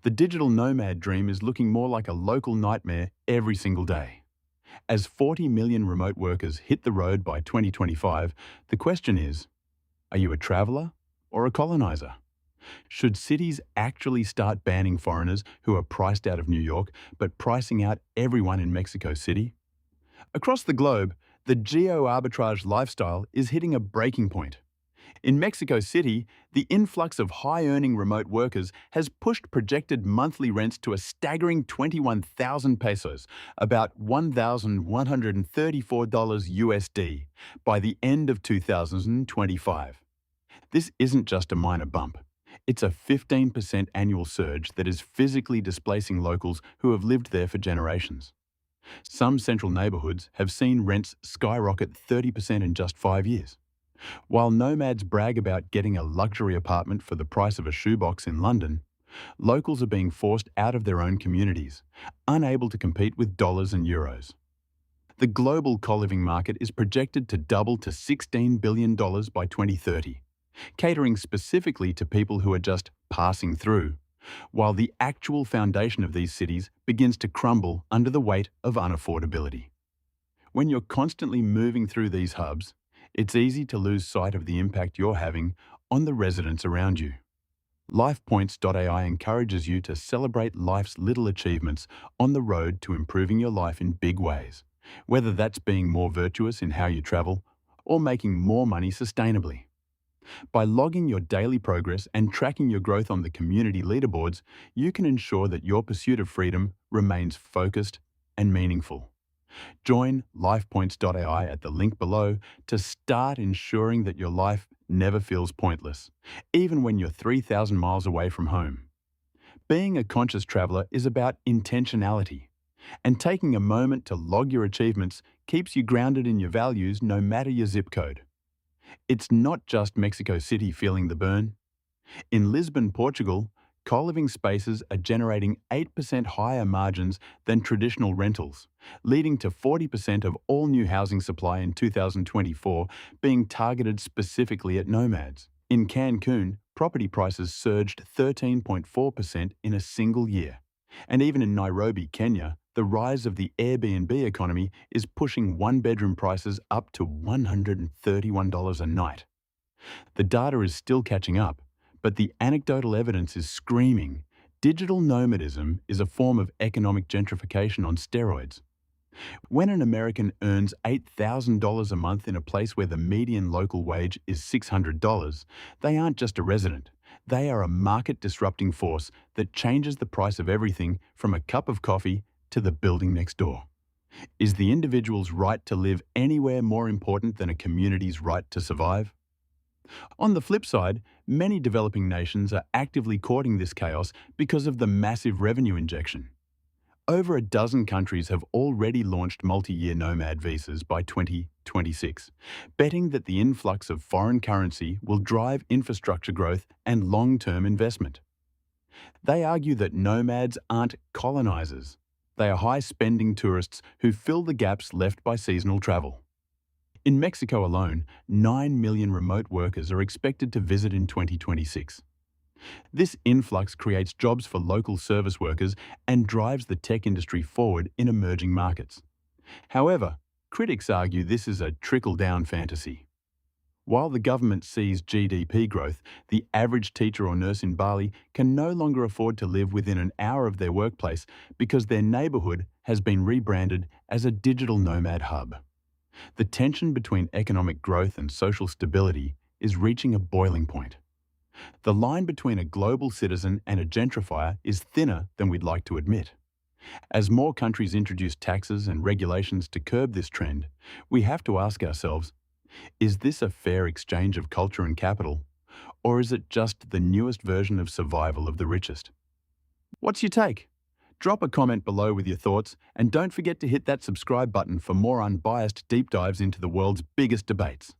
The digital nomad dream is looking more like a local nightmare every single day. As 40 million remote workers hit the road by 2025, the question is, are you a traveler or a colonizer? Should cities actually start banning foreigners who are priced out of New York, but pricing out everyone in Mexico City? Across the globe, the geo-arbitrage lifestyle is hitting a breaking point. In Mexico City, the influx of high-earning remote workers has pushed projected monthly rents to a staggering 21,000 pesos, about $1,134 USD, by the end of 2025. This isn't just a minor bump. It's a 15% annual surge that is physically displacing locals who have lived there for generations. Some central neighborhoods have seen rents skyrocket 30% in just 5 years. While nomads brag about getting a luxury apartment for the price of a shoebox in London, locals are being forced out of their own communities, unable to compete with dollars and euros. The global coliving market is projected to double to $16 billion by 2030, catering specifically to people who are just passing through, while the actual foundation of these cities begins to crumble under the weight of unaffordability. When you're constantly moving through these hubs, it's easy to lose sight of the impact you're having on the residents around you. LifePoints.ai encourages you to celebrate life's little achievements on the road to improving your life in big ways, whether that's being more virtuous in how you travel or making more money sustainably. By logging your daily progress and tracking your growth on the community leaderboards, you can ensure that your pursuit of freedom remains focused and meaningful. Join LifePoints.ai at the link below to start ensuring that your life never feels pointless, even when you're 3,000 miles away from home. Being a conscious traveler is about intentionality, and taking a moment to log your achievements keeps you grounded in your values no matter your zip code. It's not just Mexico City feeling the burn. In Lisbon, Portugal, co-living spaces are generating 8% higher margins than traditional rentals, leading to 40% of all new housing supply in 2024 being targeted specifically at nomads. In Cancun, property prices surged 13.4% in a single year. And even in Nairobi, Kenya, the rise of the Airbnb economy is pushing one-bedroom prices up to $131 a night. The data is still catching up, but the anecdotal evidence is screaming. Digital nomadism is a form of economic gentrification on steroids. When an American earns $8,000 a month in a place where the median local wage is $600, they aren't just a resident. They are a market-disrupting force that changes the price of everything from a cup of coffee to the building next door. Is the individual's right to live anywhere more important than a community's right to survive? On the flip side, many developing nations are actively courting this chaos because of the massive revenue injection. Over a dozen countries have already launched multi-year nomad visas by 2026, betting that the influx of foreign currency will drive infrastructure growth and long-term investment. They argue that nomads aren't colonizers. They are high-spending tourists who fill the gaps left by seasonal travel. In Mexico alone, 9 million remote workers are expected to visit in 2026. This influx creates jobs for local service workers and drives the tech industry forward in emerging markets. However, critics argue this is a trickle-down fantasy. While the government sees GDP growth, the average teacher or nurse in Bali can no longer afford to live within an hour of their workplace because their neighborhood has been rebranded as a digital nomad hub. The tension between economic growth and social stability is reaching a boiling point. The line between a global citizen and a gentrifier is thinner than we'd like to admit. As more countries introduce taxes and regulations to curb this trend, we have to ask ourselves, is this a fair exchange of culture and capital, or is it just the newest version of survival of the richest? What's your take? Drop a comment below with your thoughts, and don't forget to hit that subscribe button for more unbiased deep dives into the world's biggest debates.